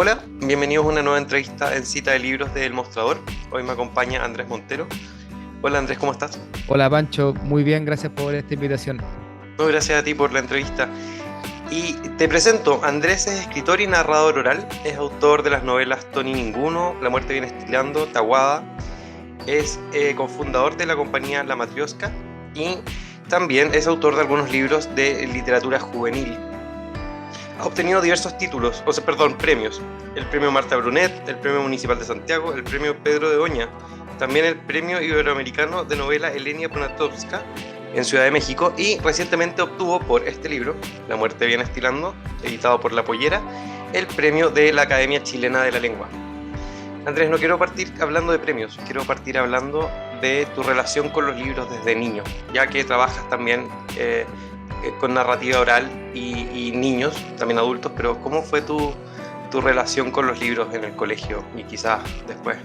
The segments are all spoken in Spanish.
Hola, bienvenidos a una nueva entrevista en Cita de Libros de El Mostrador. Hoy me acompaña Andrés Montero. Hola Andrés, ¿cómo estás? Hola Pancho, muy bien, gracias por esta invitación. No, gracias a ti por la entrevista. Y te presento, Andrés es escritor y narrador oral, es autor de las novelas Tony Ninguno, La muerte viene estilando, Taguada, es cofundador de la compañía La Matrioska y también es autor de algunos libros de literatura juvenil. Ha obtenido diversos títulos, premios. El premio Marta Brunet, el premio Municipal de Santiago, el premio Pedro de Oña, también el premio Iberoamericano de novela Elenia Poniatowska en Ciudad de México y recientemente obtuvo por este libro, La muerte viene estilando, editado por La Pollera, el premio de la Academia Chilena de la Lengua. Andrés, no quiero partir hablando de premios, quiero partir hablando de tu relación con los libros desde niño, ya que trabajas también con narrativa oral y niños, también adultos, pero ¿cómo fue tu relación con los libros en el colegio y quizás después?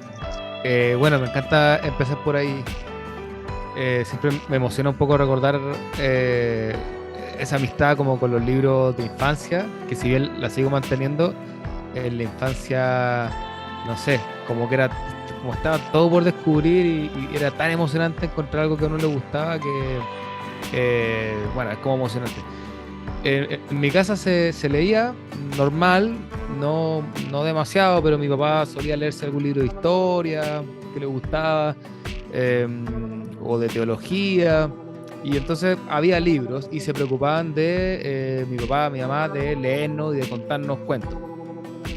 Bueno, me encanta empezar por ahí. Siempre me emociona un poco recordar esa amistad como con los libros de infancia, que si bien la sigo manteniendo, en la infancia, no sé, como estaba todo por descubrir y era tan emocionante encontrar algo que a uno le gustaba bueno, es como emocionante. En mi casa se leía normal, no demasiado, pero mi papá solía leerse algún libro de historia que le gustaba, eh, o de teología, y entonces había libros y se preocupaban de mi papá, mi mamá, de leernos y de contarnos cuentos.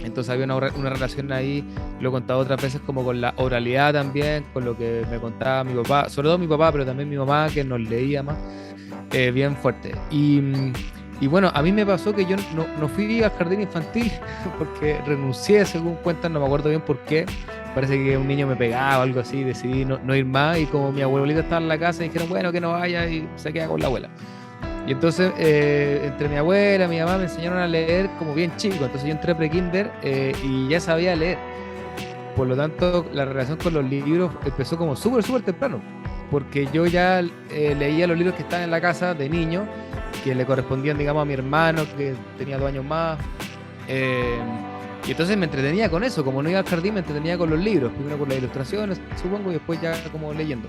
Entonces había una relación ahí, lo he contado otras veces, como con la oralidad también, con lo que me contaba mi papá, sobre todo mi papá, pero también mi mamá, que nos leía más, bien fuerte. Y bueno, a mí me pasó que yo no fui al jardín infantil porque renuncié, según cuentan, no me acuerdo bien por qué. Parece que un niño me pegaba o algo así, decidí no ir más, y como mi abuelita estaba en la casa, dijeron, bueno, que no vaya, y se queda con la abuela. Y entonces, entre mi abuela y mi mamá me enseñaron a leer como bien chico, entonces yo entré a pre-kinder y ya sabía leer. Por lo tanto, la relación con los libros empezó como súper temprano, porque yo ya leía los libros que estaban en la casa de niño, que le correspondían, digamos, a mi hermano, que tenía 2 años más. eh, y entonces me entretenía con eso, como no iba al jardín, me entretenía con los libros, primero con las ilustraciones, supongo, y después ya como leyendo.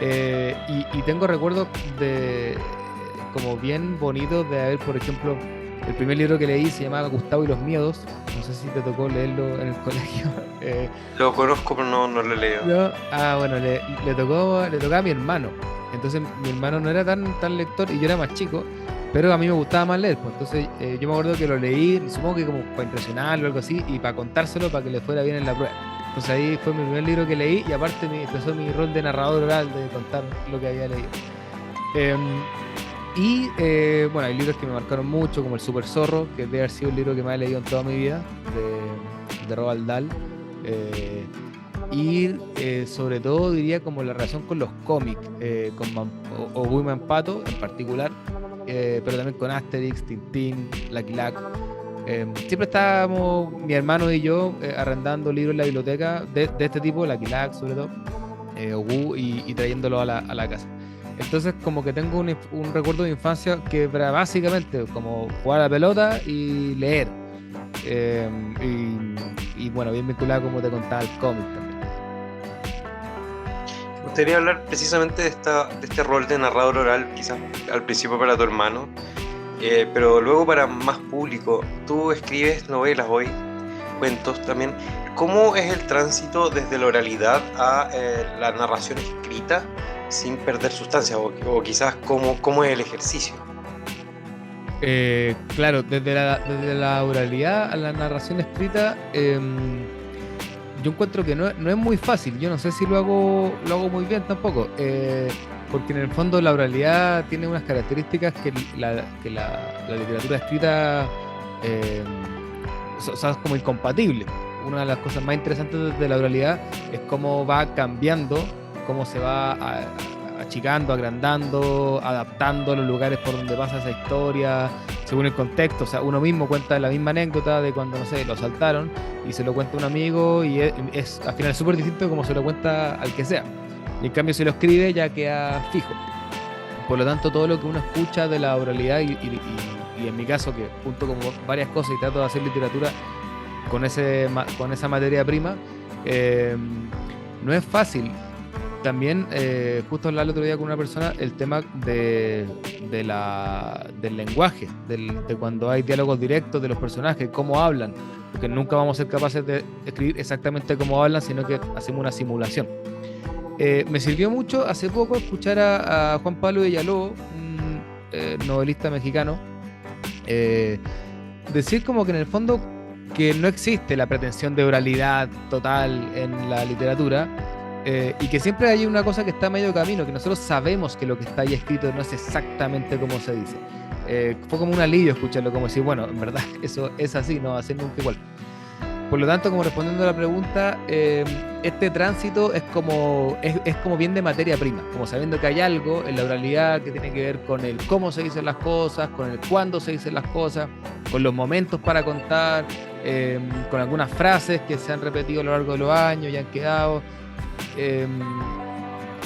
Y tengo recuerdos de como bien bonitos de haber, por ejemplo, el primer libro que leí se llamaba Gustavo y los miedos. No sé si te tocó leerlo en el colegio. Lo conozco, pero no lo leo. No, bueno, le tocaba a mi hermano. Entonces mi hermano no era tan lector y yo era más chico, pero a mí me gustaba más leer. Pues. Entonces yo me acuerdo que lo leí, supongo que como para impresionarlo o algo así, y para contárselo para que le fuera bien en la prueba. Entonces ahí fue mi primer libro que leí y aparte empezó mi rol de narrador oral, de contar lo que había leído. Em, bueno, hay libros que me marcaron mucho, como El Super Zorro, que debe haber sido el libro que más he leído en toda mi vida, de Roald Dahl. Eh, Sobre todo diría como la relación con los cómics, o Women Pato en particular, pero también con Asterix, Tintín, Lucky Luke. Siempre estábamos, mi hermano y yo, arrendando libros en la biblioteca de este tipo, Lucky Luke sobre todo, Ogu, y trayéndolo a la casa. Entonces como que tengo un recuerdo de infancia que era básicamente como jugar a la pelota y leer. Eh, y bueno, bien vinculado, como te contaba, al cómic también. Me gustaría hablar precisamente de este rol de narrador oral, quizás al principio para tu hermano, pero luego para más público. Tú escribes novelas hoy, cuentos también. ¿Cómo es el tránsito desde la oralidad a la narración escrita sin perder sustancia? O quizás cómo es el ejercicio. Claro, desde la oralidad a la narración escrita, yo encuentro que no es muy fácil. Yo no sé si lo hago muy bien tampoco, porque en el fondo la oralidad tiene unas características que la literatura escrita, son como incompatibles. Una de las cosas más interesantes de la oralidad es cómo va cambiando, cómo se va achicando, agrandando, adaptando los lugares por donde pasa esa historia, según el contexto. O sea, uno mismo cuenta la misma anécdota de cuando, no sé, lo asaltaron y se lo cuenta a un amigo y al final súper distinto de como se lo cuenta al que sea. Y en cambio, si lo escribe ya queda fijo. Por lo tanto, todo lo que uno escucha de la oralidad y en mi caso, que junto con varias cosas y trato de hacer literatura, con esa materia prima, no es fácil. También, justo hablaba el otro día con una persona, el tema del lenguaje, de cuando hay diálogos directos de los personajes, cómo hablan, porque nunca vamos a ser capaces de escribir exactamente cómo hablan, sino que hacemos una simulación. Me sirvió mucho hace poco escuchar a Juan Pablo Villalobos, un novelista mexicano, decir como que en el fondo que no existe la pretensión de oralidad total en la literatura, y que siempre hay una cosa que está a medio camino, que nosotros sabemos que lo que está ahí escrito no es exactamente como se dice. Fue como un alivio escucharlo, como decir, bueno, en verdad eso es así, no va a ser nunca igual. Por lo tanto, como respondiendo a la pregunta, este tránsito es como bien de materia prima, como sabiendo que hay algo en la oralidad que tiene que ver con el cómo se dicen las cosas, con el cuándo se dicen las cosas, con los momentos para contar, con algunas frases que se han repetido a lo largo de los años y han quedado,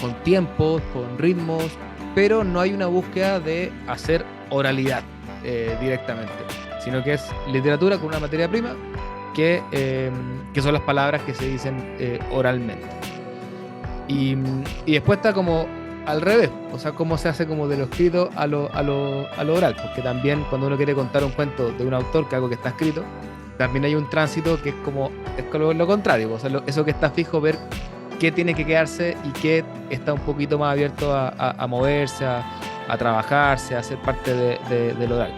con tiempos, con ritmos, pero no hay una búsqueda de hacer oralidad directamente, sino que es literatura con una materia prima que son las palabras que se dicen oralmente. Y después está como al revés, o sea, cómo se hace como de lo escrito a lo oral, porque también cuando uno quiere contar un cuento de un autor, que algo que está escrito, también hay un tránsito que es como lo contrario, o sea, eso que está fijo, ver qué tiene que quedarse y qué está un poquito más abierto a moverse, a trabajarse, a ser parte del oral.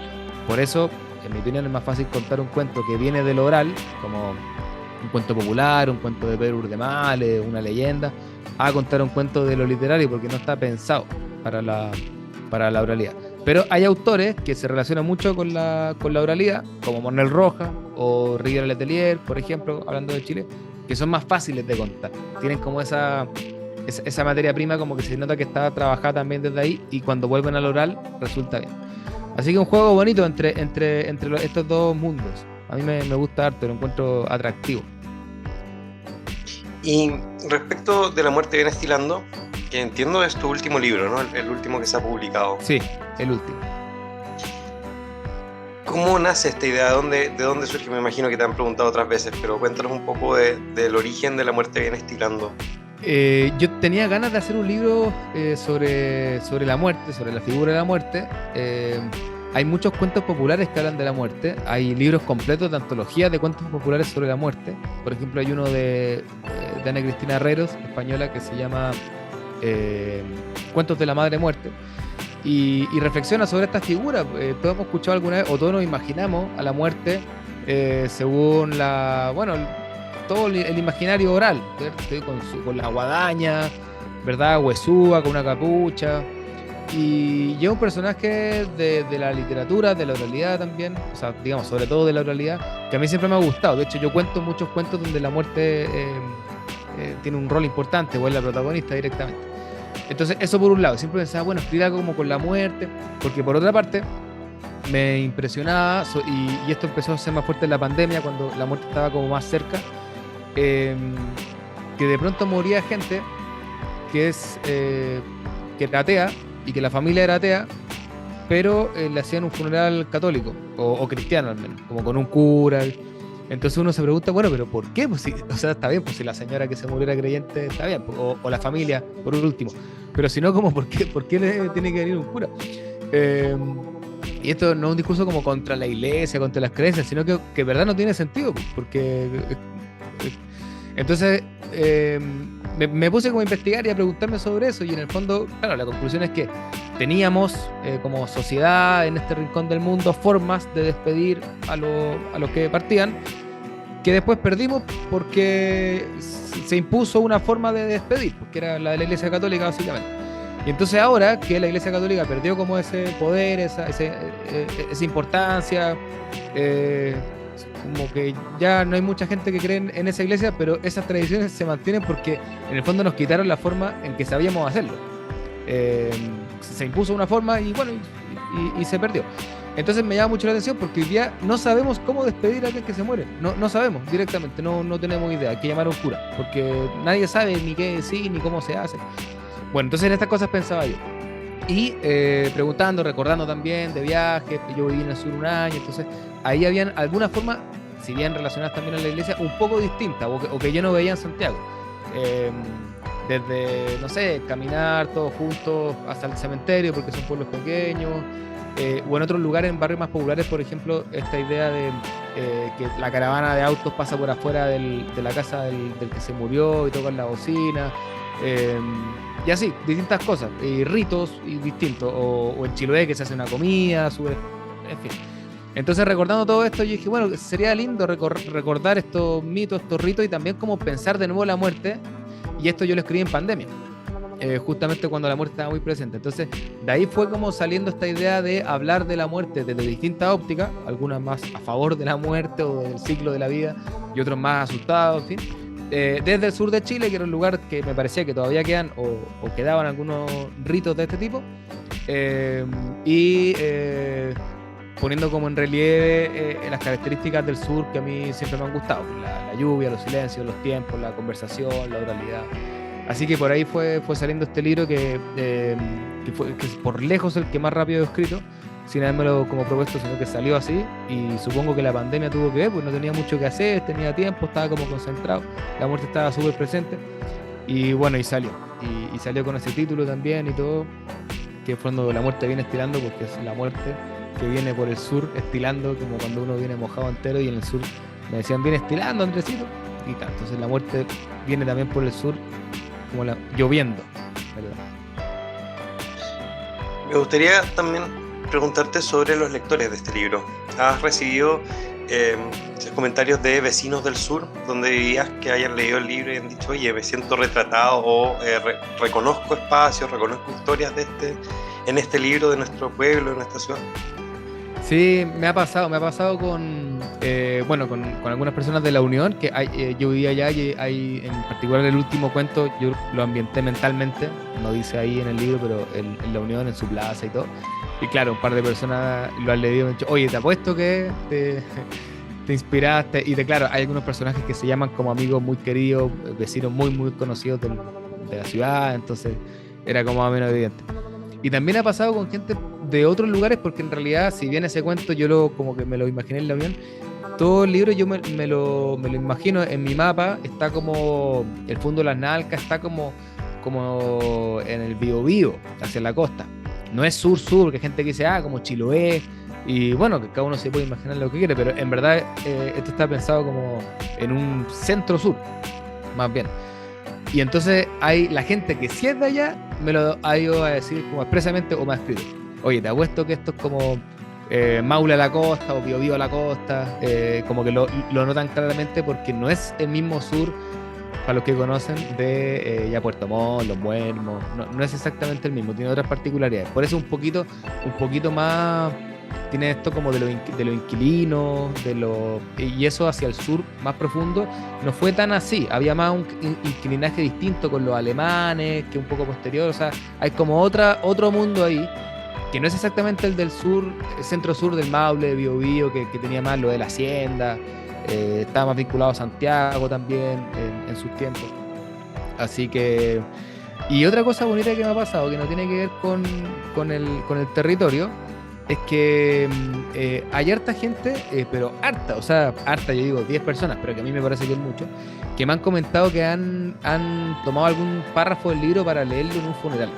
Por eso, en mi opinión, es más fácil contar un cuento que viene del oral, como un cuento popular, un cuento de Pedro Urdemales, una leyenda, a contar un cuento de lo literario, porque no está pensado para la oralidad. Pero hay autores que se relacionan mucho con la oralidad, como Manuel Rojas o Rivière Letelier, por ejemplo, hablando de Chile, que son más fáciles de contar. Tienen como esa materia prima, como que se nota que está trabajada también desde ahí, y cuando vuelven al oral resulta bien. Así que un juego bonito entre estos dos mundos. A mí me gusta harto, lo encuentro atractivo. Y respecto de La muerte viene estilando, que entiendo es tu último libro, ¿no? El último que se ha publicado. Sí, el último. ¿Cómo nace esta idea? ¿De dónde surge? Me imagino que te han preguntado otras veces, pero cuéntanos un poco del origen de La muerte viene estilando. Yo tenía ganas de hacer un libro sobre la muerte, sobre la figura de la muerte. Hay muchos cuentos populares que hablan de la muerte. Hay libros completos de antologías de cuentos populares sobre la muerte. Por ejemplo, hay uno de Ana Cristina Herreros, española, que se llama Cuentos de la Madre Muerte. Y reflexiona sobre esta figura. Todos hemos escuchado alguna vez, o todos nos imaginamos a la muerte según todo el imaginario oral, con la guadaña, ¿verdad? Huesúa, con una capucha. Y es un personaje de la literatura, de la oralidad también, o sea, digamos, sobre todo de la oralidad, que a mí siempre me ha gustado. De hecho, yo cuento muchos cuentos donde la muerte tiene un rol importante, o es la protagonista directamente. Entonces, eso por un lado. Siempre pensaba, bueno, escribir algo como con la muerte, porque por otra parte, me impresionaba, y esto empezó a ser más fuerte en la pandemia, cuando la muerte estaba como más cerca, que de pronto moría gente que era atea, y que la familia era atea, pero le hacían un funeral católico, o cristiano al menos, como con un cura. Entonces uno se pregunta, bueno, pero ¿por qué? Pues o sea, está bien, pues si la señora que se murió era creyente, está bien, o la familia, por último. Pero si no, como ¿por qué le tiene que venir un cura? Y esto no es un discurso como contra la iglesia, contra las creencias, sino que en verdad no tiene sentido, porque... Entonces me puse como a investigar y a preguntarme sobre eso, y en el fondo, claro, la conclusión es que teníamos como sociedad en este rincón del mundo formas de despedir a los que partían, que después perdimos porque se impuso una forma de despedir, que era la de la Iglesia Católica básicamente. Y entonces ahora que la Iglesia Católica perdió como ese poder, esa importancia, como que ya no hay mucha gente que cree en esa iglesia, pero esas tradiciones se mantienen porque en el fondo nos quitaron la forma en que sabíamos hacerlo. Se impuso una forma y bueno, y se perdió. Entonces me llama mucho la atención porque hoy día no sabemos cómo despedir a alguien que se muere. No sabemos directamente, no tenemos idea. Hay que llamar a un cura porque nadie sabe ni qué decir ni cómo se hace. Bueno, entonces en estas cosas pensaba yo. Y recordando también de viajes, yo viví en el sur un año, entonces ahí habían alguna forma si bien relacionadas también a la iglesia, un poco distintas, o que yo no veía en Santiago. Eh, Desde, no sé, caminar todos juntos hasta el cementerio, porque son pueblos pequeños, o en otros lugares, en barrios más populares, por ejemplo, esta idea de que la caravana de autos pasa por afuera de la casa del que se murió y tocan la bocina, eh, y así, distintas cosas, y ritos y distintos, o en Chiloé que se hace una comida, en fin. Entonces, recordando todo esto, yo dije, bueno, sería lindo recordar estos mitos, estos ritos, y también como pensar de nuevo la muerte. Y esto yo lo escribí en pandemia, justamente cuando la muerte estaba muy presente. Entonces, de ahí fue como saliendo esta idea de hablar de la muerte desde distintas ópticas, algunas más a favor de la muerte o del ciclo de la vida, y otros más asustados, en fin. Desde el sur de Chile, que era un lugar que me parecía que todavía quedan o quedaban algunos ritos de este tipo, y poniendo como en relieve las características del sur que a mí siempre me han gustado, la lluvia, los silencios, los tiempos, la conversación, la oralidad. Así que por ahí fue saliendo este libro que es por lejos el que más rápido he escrito, sin habérmelo como propuesto, sino que salió así, y supongo que la pandemia tuvo que ver, pues no tenía mucho que hacer, tenía tiempo, estaba como concentrado, la muerte estaba súper presente, y bueno, y salió con ese título también y todo, que cuando la muerte viene estirando, porque es la muerte que viene por el sur estilando, como cuando uno viene mojado entero, y en el sur me decían, viene estilando, Andresito, y tal. Entonces la muerte viene también por el sur, como lloviendo, ¿verdad? Me gustaría también preguntarte sobre los lectores de este libro. ¿Has recibido comentarios de vecinos del sur donde vivías que hayan leído el libro y han dicho, oye, me siento retratado, o reconozco espacios, reconozco historias en este libro de nuestro pueblo, de nuestra ciudad? Sí, me ha pasado con algunas personas de la Unión, que yo vivía allá, y hay, en particular el último cuento, yo lo ambienté mentalmente, no dice ahí en el libro, pero en la Unión, en su plaza y todo. Y claro, un par de personas lo han leído y me han dicho, oye, te apuesto que te inspiraste. Y claro, hay algunos personajes que se llaman como amigos muy queridos, vecinos muy, muy conocidos de la ciudad, entonces era como más o menos evidente. Y también ha pasado con gente de otros lugares, porque en realidad, si bien ese cuento yo como que me lo imaginé en la Unión, todo el libro yo me lo imagino en mi mapa, está como el fondo de las Nalcas, está como en el Biobío, hacia la costa. No es sur-sur, que hay gente que dice, como Chiloé, y bueno, que cada uno se puede imaginar lo que quiere, pero en verdad esto está pensado como en un centro-sur, más bien. Y entonces hay la gente que si es de allá, me lo ha ido a decir como expresamente, o me ha escrito, oye, te apuesto que esto es como Maule a la costa o Biobío a la costa, como que lo notan claramente, porque no es el mismo sur, para los que conocen, de ya Puerto Montt, Los Muermos, no es exactamente el mismo, tiene otras particularidades. Por eso un poquito más tiene esto como de lo inquilino, y eso hacia el sur más profundo no fue tan así, había más un inquilinaje distinto con los alemanes, que un poco posterior, o sea, hay como otro mundo ahí, que no es exactamente el del sur, el centro-sur del Maule, de Biobío, que tenía más lo de la hacienda, estaba más vinculado a Santiago también en sus tiempos. Así que, y otra cosa bonita que me ha pasado, que no tiene que ver con el territorio, es que hay harta gente, pero harta, yo digo 10 personas, pero que a mí me parece que es mucho, que me han comentado que han tomado algún párrafo del libro para leerlo en un funeral,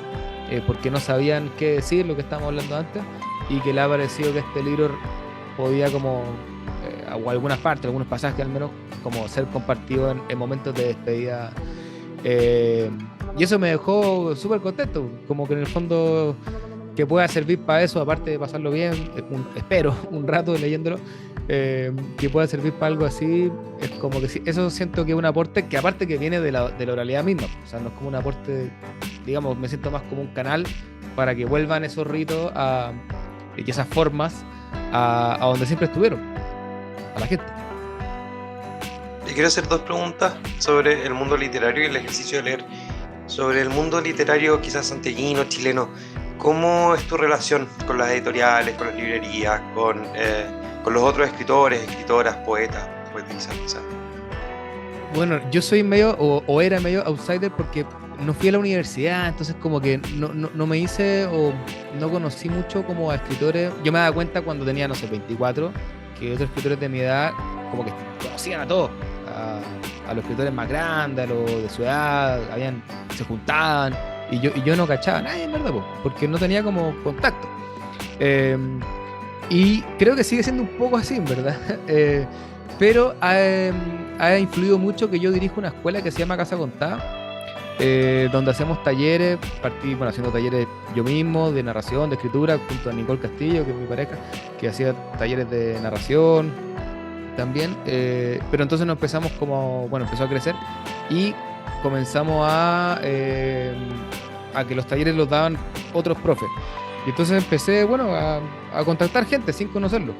porque no sabían qué decir, lo que estábamos hablando antes, y que le ha parecido que este libro podía como, o algunas partes, algunos pasajes al menos, como ser compartido en momentos de despedida. Y eso me dejó súper contento, como que en el fondo que pueda servir para eso, aparte de pasarlo bien, espero, un rato leyéndolo, que pueda servir para algo así, es como que sí, eso siento que es un aporte que aparte que viene de la oralidad misma, o sea, no es como un aporte, digamos, me siento más como un canal para que vuelvan esos ritos y esas formas a donde siempre estuvieron, a la gente. Le quiero hacer dos preguntas sobre el mundo literario y el ejercicio de leer. Sobre el mundo literario quizás santiaguino, chileno, ¿cómo es tu relación con las editoriales, con las librerías, con los otros escritores, escritoras, poetas, poetisas quizás? Bueno, yo soy medio, o era medio outsider, porque no fui a la universidad, entonces como que no me hice, o no conocí mucho como a escritores. Yo me daba cuenta cuando tenía, no sé, 24, que otros escritores de mi edad como que conocían a todos, a los escritores más grandes, a los de su edad, se juntaban, y yo no cachaba a nadie, en verdad, porque no tenía como contacto. Y creo que sigue siendo un poco así, en verdad. Pero ha influido mucho que yo dirijo una escuela que se llama Casa Contada, donde hacemos talleres, partí haciendo talleres yo mismo de narración, de escritura, junto a Nicole Castillo, que es mi pareja, que hacía talleres de narración también, pero entonces nos empezamos empezó a crecer y comenzamos a que los talleres los daban otros profes. Y entonces empecé, a contactar gente sin conocerlo.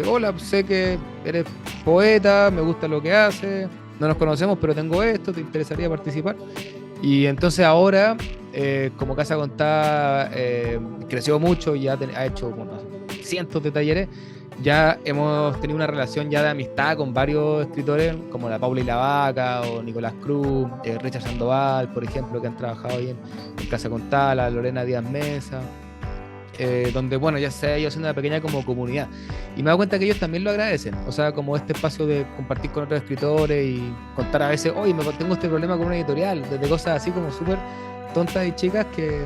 Hola, sé que eres poeta, me gusta lo que haces, no nos conocemos, pero tengo esto, ¿te interesaría participar? Y entonces ahora, como Casa Contada creció mucho y ha hecho cientos de talleres, ya hemos tenido una relación ya de amistad con varios escritores, como la Paula y la Vaca, o Nicolás Cruz, Richard Sandoval, por ejemplo, que han trabajado ahí en Casa Contada, la Lorena Díaz Mesa, donde, ya se ha ido haciendo una pequeña como comunidad. Y me he dado cuenta que ellos también lo agradecen, o sea, como este espacio de compartir con otros escritores y contar a veces, oye, tengo este problema con una editorial, desde cosas así como súper tontas y chicas que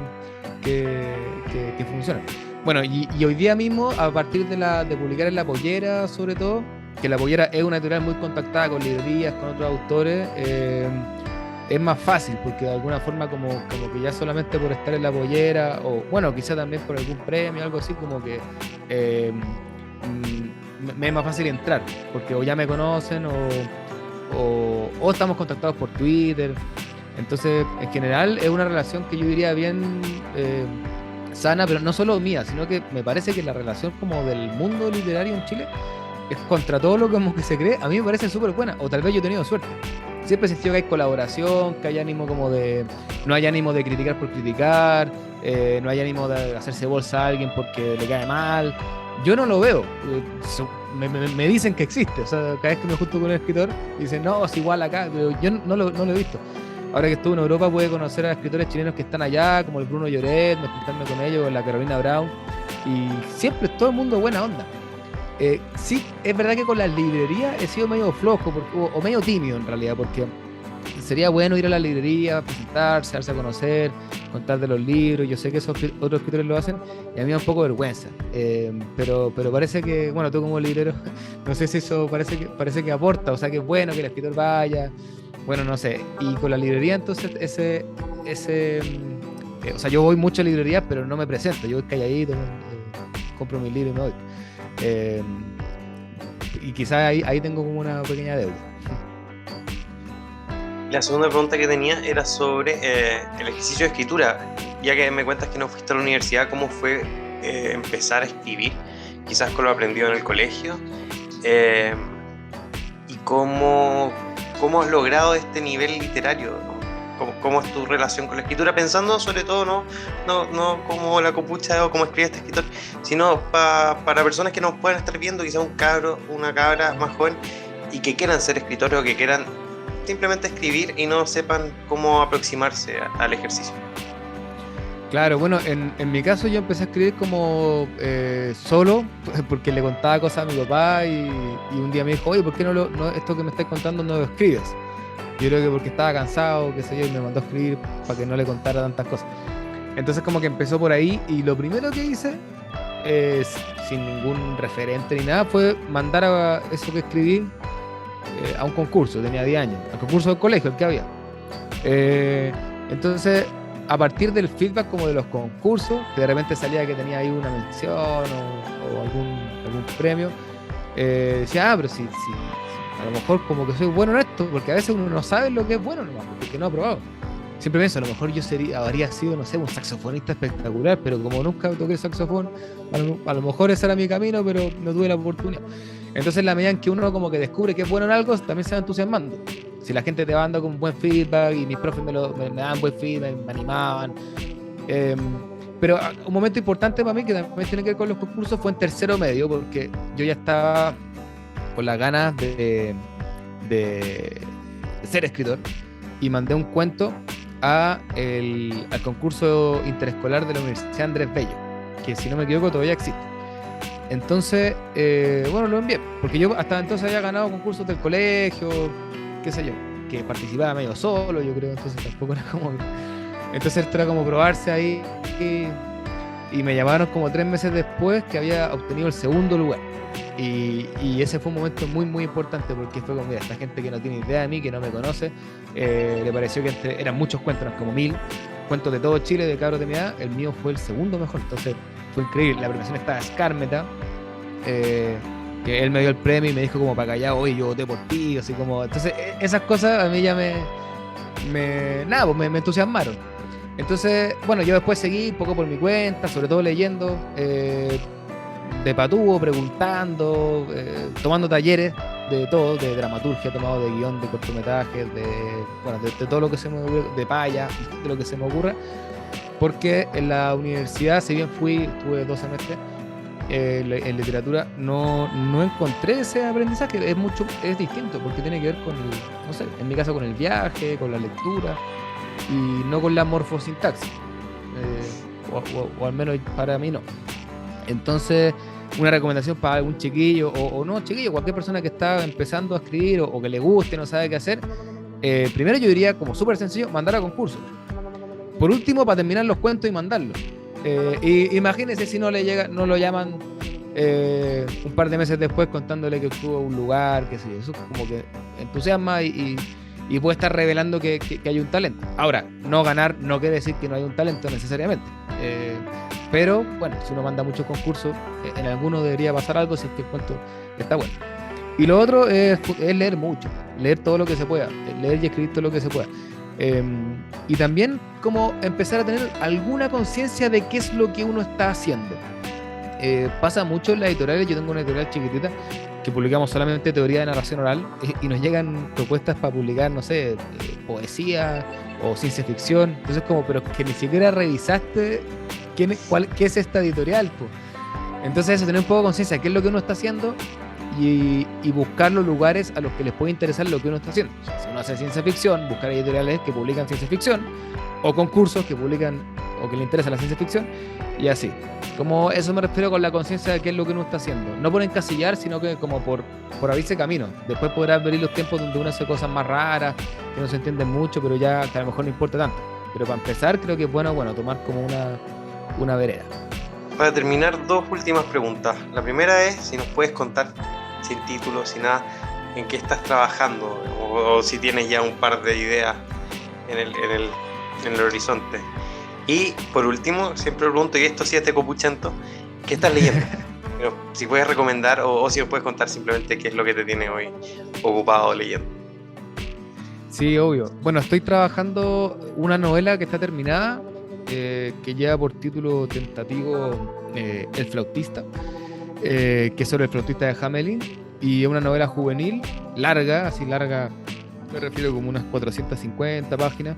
funcionan. Bueno, y hoy día mismo, a partir de publicar en La Pollera, sobre todo, que La Pollera es una editorial muy contactada con librerías, con otros autores, es más fácil, porque de alguna forma como que ya solamente por estar en La Pollera, o quizá también por algún premio, algo así, como que me es más fácil entrar, porque o ya me conocen, o estamos contactados por Twitter. Entonces, en general, es una relación que yo diría bien sana, pero no solo mía, sino que me parece que la relación como del mundo literario en Chile es contra todo lo como que se cree, a mí me parece súper buena, o tal vez yo he tenido suerte. Siempre he sentido que hay colaboración, que hay ánimo no hay ánimo de criticar por criticar, no hay ánimo de hacerse bolsa a alguien porque le cae mal. Yo no lo veo, me dicen que existe, o sea, cada vez que me junto con un escritor, dicen, no, es igual acá, pero yo no lo he visto. Ahora que estuve en Europa pude conocer a escritores chilenos que están allá, como el Bruno Lloret, juntarme con ellos, con la Carolina Brown, y siempre todo el mundo buena onda. Sí, es verdad que con las librerías he sido medio flojo, o medio tímido en realidad, porque sería bueno ir a la librería, presentarse, darse a conocer, contar de los libros. Yo sé que esos otros escritores lo hacen y a mí me da un poco de vergüenza, pero parece que, tú como librero, no sé si eso parece que aporta, o sea que es bueno que el escritor vaya, no sé. Y con la librería entonces o sea, yo voy mucho a librerías, pero no me presento, yo voy calladito, compro mi libro y me voy. Y quizás ahí tengo como una pequeña deuda. La segunda pregunta que tenía era sobre el ejercicio de escritura. Ya que me cuentas que no fuiste a la universidad, ¿cómo fue empezar a escribir? Quizás con lo aprendido en el colegio. ¿Y cómo has logrado este nivel literario, ¿no? ¿Cómo es tu relación con la escritura? Pensando sobre todo no como la copucha o como escribe este escritor, sino para personas que nos puedan estar viendo, quizás un cabro, una cabra más joven, y que quieran ser escritores o que quieran simplemente escribir y no sepan cómo aproximarse al ejercicio. Claro, en mi caso yo empecé a escribir como solo, porque le contaba cosas a mi papá y un día me dijo, oye, ¿por qué no esto que me estás contando no lo escribes? Yo creo que porque estaba cansado, qué sé yo, y me mandó a escribir para que no le contara tantas cosas. Entonces como que empezó por ahí, y lo primero que hice, sin ningún referente ni nada, fue mandar a eso que escribí a un concurso. Tenía 10 años, al concurso del colegio, el que había. Entonces, a partir del feedback como de los concursos, que de repente salía que tenía ahí una mención o algún premio, decía, pero si a lo mejor como que soy bueno en esto, porque a veces uno no sabe lo que es bueno nomás, porque no ha probado. Siempre pienso, a lo mejor yo habría sido, no sé, un saxofonista espectacular, pero como nunca toqué el saxofón, a lo mejor ese era mi camino, pero no tuve la oportunidad. Entonces, en la medida en que uno como que descubre que es bueno en algo, también se va entusiasmando. Si la gente te va dando con buen feedback, y mis profes me daban buen feedback, me animaban. Pero un momento importante para mí, que también tiene que ver con los concursos, fue en tercero medio, porque yo ya estaba con las ganas de ser escritor, y mandé un cuento al concurso interescolar de la Universidad Andrés Bello, que si no me equivoco todavía existe. Entonces, bueno, lo envié, porque yo hasta entonces había ganado concursos del colegio, qué sé yo, que participaba medio solo, yo creo, entonces tampoco era como... Entonces esto era como probarse ahí y me llamaron como 3 meses después que había obtenido el segundo lugar. Y ese fue un momento muy, muy importante porque fue como, mira, esta gente que no tiene idea de mí, que no me conoce, le pareció que eran muchos cuentos, eran como 1000 cuentos de todo Chile, de cabros de mi edad, el mío fue el segundo mejor, entonces fue increíble. La premiación estaba escármeta, que él me dio el premio y me dijo como para callar, oye, yo voté por ti, así como, entonces esas cosas a mí ya nada, pues me entusiasmaron. Entonces, bueno, yo después seguí un poco por mi cuenta, sobre todo leyendo, de patúo, preguntando, tomando talleres de todo, de dramaturgia, tomado de guión, de cortometrajes, de todo lo que se me ocurre, de paya, de lo que se me ocurra, porque en la universidad, si bien estuve 2 semestres, en literatura no encontré ese aprendizaje, es distinto, porque tiene que ver con, no sé, en mi caso con el viaje, con la lectura, y no con la morfosintaxis, o al menos para mí no. Entonces, una recomendación para algún chiquillo, o no chiquillo, cualquier persona que está empezando a escribir o que le guste, no sabe qué hacer, primero yo diría, como súper sencillo, mandar a concurso. Por último, para terminar los cuentos y mandarlos. Y imagínense si no lo llaman un par de meses después contándole que obtuvo un lugar, que sí, eso como que entusiasma y puede estar revelando que hay un talento. Ahora, no ganar no quiere decir que no hay un talento necesariamente. Pero bueno, si uno manda muchos concursos, en alguno debería pasar algo si es que el cuento está bueno. Y lo otro es leer mucho, leer todo lo que se pueda, leer y escribir todo lo que se pueda. Y también como empezar a tener alguna conciencia de qué es lo que uno está haciendo. Pasa mucho en las editoriales, yo tengo una editorial chiquitita que publicamos solamente teoría de narración oral y nos llegan propuestas para publicar, no sé, poesía o ciencia ficción. Entonces como, pero que ni siquiera revisaste qué es esta editorial, pues. Entonces eso, tener un poco de conciencia de qué es lo que uno está haciendo y buscar los lugares a los que les puede interesar lo que uno está haciendo. O sea, si uno hace ciencia ficción, buscar editoriales que publican ciencia ficción o concursos que publican o que le interesa la ciencia ficción y así. Como eso me refiero con la conciencia de qué es lo que uno está haciendo. No por encasillar, sino que como por abrirse camino. Después podrás venir los tiempos donde uno hace cosas más raras, que no se entienden mucho, pero ya que a lo mejor no importa tanto. Pero para empezar creo que es bueno tomar como una vereda. Para terminar, 2 últimas preguntas. La primera es si nos puedes contar, sin título, sin nada, en qué estás trabajando o si tienes ya un par de ideas en el horizonte. Y por último, siempre pregunto, y esto sí es de copuchento, ¿qué estás leyendo? Pero si puedes recomendar o si nos puedes contar simplemente qué es lo que te tiene hoy ocupado leyendo. Sí, obvio. Bueno, estoy trabajando una novela que está terminada, que lleva por título tentativo El flautista, que es sobre el flautista de Hamelin, y es una novela juvenil, larga, me refiero como unas 450 páginas,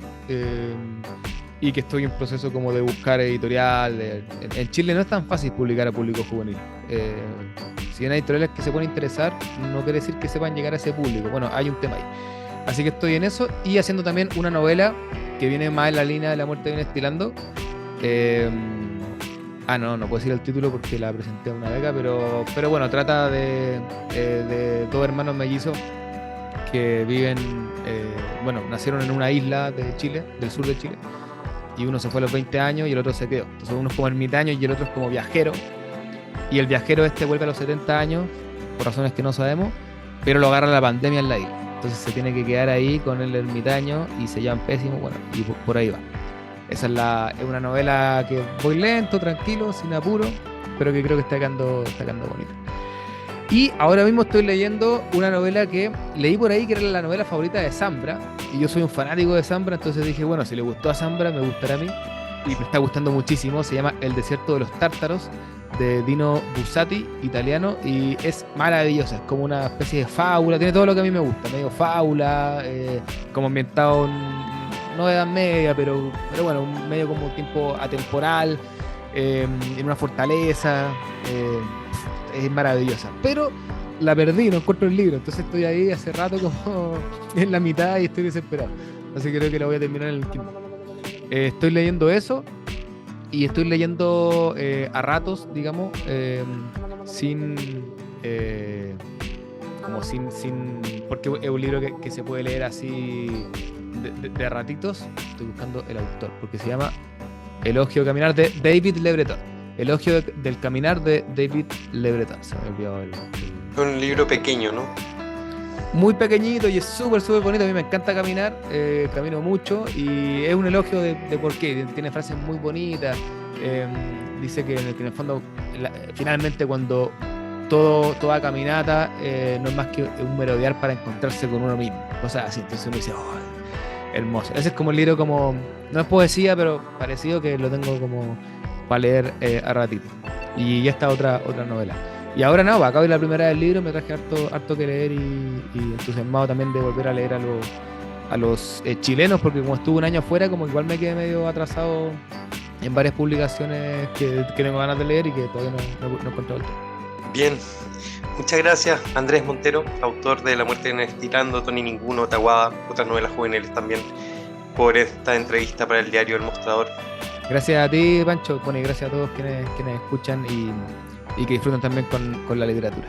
y que estoy en proceso como de buscar editorial. En Chile no es tan fácil publicar a público juvenil. Si hay editoriales que se pueden interesar, no quiere decir que sepan llegar a ese público. Bueno, hay un tema ahí. Así que estoy en eso y haciendo también una novela que viene más en la línea de La muerte viene estilando. No puedo decir el título porque la presenté a una beca, pero bueno, trata de 2 hermanos mellizos que viven, nacieron en una isla de Chile, del sur de Chile, y uno se fue a los 20 años y el otro se quedó. Entonces uno es como ermitaño y el otro es como viajero, y el viajero vuelve a los 70 años por razones que no sabemos, pero lo agarra la pandemia en la isla. Entonces se tiene que quedar ahí con el ermitaño y se llaman pésimo, y por ahí va. Esa es una novela que voy lento, tranquilo, sin apuro, pero que creo que está quedando bonita. Y ahora mismo estoy leyendo una novela que leí por ahí, que era la novela favorita de Zambra, y yo soy un fanático de Zambra, entonces dije, bueno, si le gustó a Zambra, me gustará a mí, y me está gustando muchísimo. Se llama El desierto de los tártaros, de Dino Buzzati, italiano, y es maravillosa, es como una especie de fábula, tiene todo lo que a mí me gusta, medio fábula, como ambientado no de edad media, pero bueno, medio como un tiempo atemporal, en una fortaleza, es maravillosa, pero la perdí, no encuentro el libro, entonces estoy ahí hace rato como en la mitad y estoy desesperado, así que creo que la voy a terminar en el Kindle. Estoy leyendo eso. Y estoy leyendo a ratos, digamos, sin porque es un libro que se puede leer así de ratitos. Estoy buscando el autor, porque se llama Elogio de Caminar de David Le Breton. Elogio del Caminar de David Le Breton. Se me olvidó Es un libro pequeño, ¿no? Muy pequeñito y es súper bonito. A mí me encanta caminar, camino mucho y es un elogio de por qué. Tiene frases muy bonitas. Dice que en el fondo, finalmente, cuando toda caminata no es más que un merodear para encontrarse con uno mismo, cosas así. Entonces uno dice, oh, hermoso. Ese es como el libro, como no es poesía, pero parecido, que lo tengo como para leer a ratito. Y esta otra novela. Y ahora no, acabo de ir la primera del libro, me traje harto que leer y entusiasmado también de volver a leer a los chilenos, porque como estuve un año afuera, como igual me quedé medio atrasado en varias publicaciones que tengo ganas de leer y que todavía no he encontrado el tiempo. Bien, muchas gracias Andrés Montero, autor de La muerte viene estirando, Tony Ninguno, Tahuada, otras novelas juveniles también, por esta entrevista para el diario El Mostrador. Gracias a ti, Pancho, bueno, y gracias a todos quienes escuchan y que disfrutan también con la literatura.